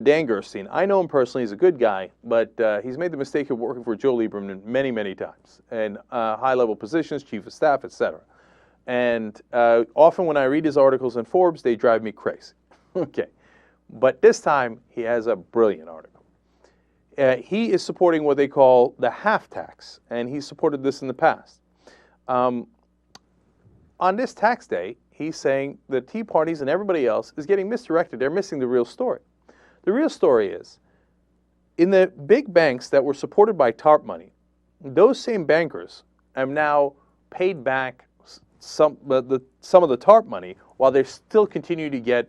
Dan Gerstein. I know him personally. He's a good guy, but he's made the mistake of working for Joe Lieberman many, many times in high-level positions, chief of staff, etc. And often when I read his articles in Forbes, they drive me crazy. Okay. But this time, he has a brilliant article. He is supporting what they call the half tax, and he's supported this in the past. On this tax day, he's saying the Tea Parties and everybody else is getting misdirected. They're missing the real story. The real story is, in the big banks that were supported by TARP money, those same bankers have now paid back some of the TARP money while they still continue to get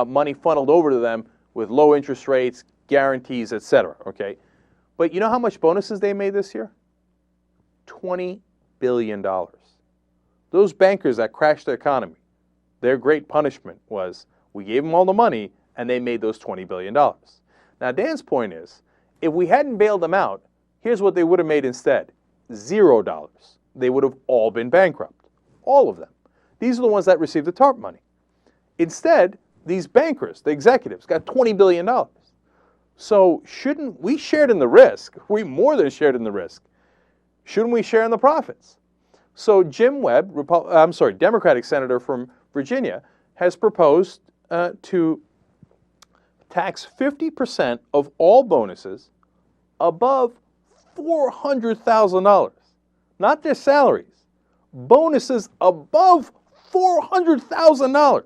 money funneled over to them with low interest rates, guarantees, etc. Okay, but you know how much bonuses they made this year? $20 billion. Those bankers that crashed the economy, their great punishment was we gave them all the money and they made those $20 billion. Now, Dan's point is, if we hadn't bailed them out, here's what they would have made instead. $0. They would have all been bankrupt. All of them. These are the ones that received the TARP money. Instead, these bankers, the executives, got $20 billion. So shouldn't we shared in the risk? We more than shared in the risk. Shouldn't we share in the profits? So Jim Webb, Democratic senator from Virginia, has proposed to tax 50% of all bonuses above $400,000. Not their salaries. Bonuses above $400,000.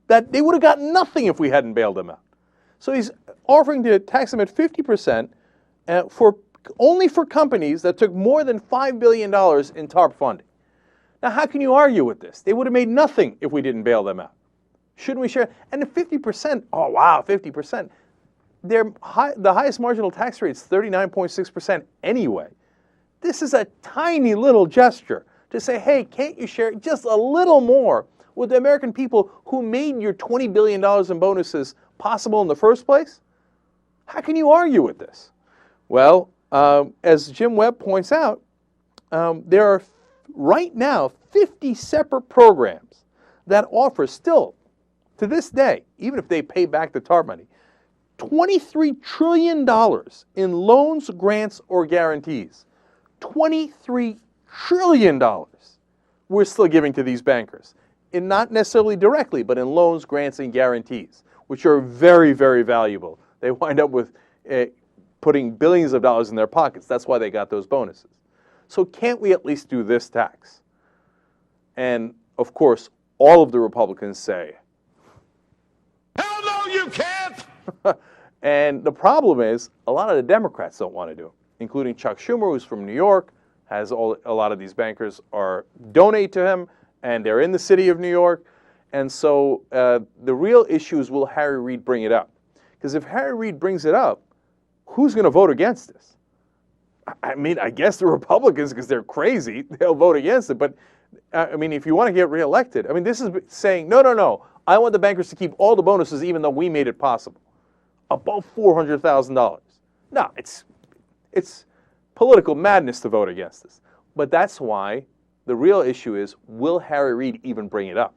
That they would have gotten nothing if we hadn't bailed them out. So he's offering to tax them at 50% only for companies that took more than $5 billion in TARP funding. Now, how can you argue with this? They would have made nothing if we didn't bail them out. Shouldn't we share? And the 50%, oh wow, 50%. The highest marginal tax rate is 39.6% anyway. This is a tiny little gesture to say, hey, can't you share just a little more with the American people who made your $20 billion in bonuses possible in the first place? How can you argue with this? Well, as Jim Webb points out, there are right now 50 separate programs that offer still, to this day, even if they pay back the TARP money, $23 trillion in loans, grants, or guarantees. $23 trillion we're still giving to these bankers. And not necessarily directly, but in loans, grants, and guarantees, which are very, very valuable. They wind up with putting billions of dollars in their pockets. That's why they got those bonuses. So can't we at least do this tax? And, of course, all of the Republicans say, hell no, you can't! And the problem is, a lot of the Democrats don't want to do it, including Chuck Schumer, who's from New York, has a lot of these bankers donate to him, and they're in the city of New York. And so the real issue is, will Harry Reid bring it up? Because if Harry Reid brings it up, who's going to vote against this? I mean, I guess the Republicans, because they're crazy, they'll vote against it. But, I mean, if you want to get reelected, I mean, this is saying, no, I want the bankers to keep all the bonuses even though we made it possible. Above $400,000. No, it's political madness to vote against this. But that's why the real issue is, will Harry Reid even bring it up?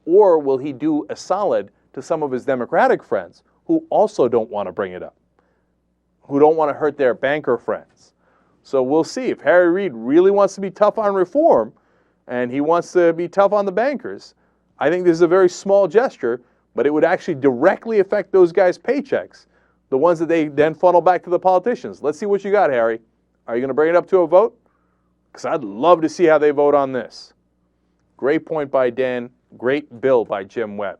Or will he do a solid to some of his Democratic friends who also don't want to bring it up, who don't want to hurt their banker friends? So we'll see. If Harry Reid really wants to be tough on reform and he wants to be tough on the bankers, I think this is a very small gesture, but it would actually directly affect those guys' paychecks, the ones that they then funnel back to the politicians. Let's see what you got, Harry. Are you going to bring it up to a vote? Because I'd love to see how they vote on this. Great point by Dan. Great bill by Jim Webb.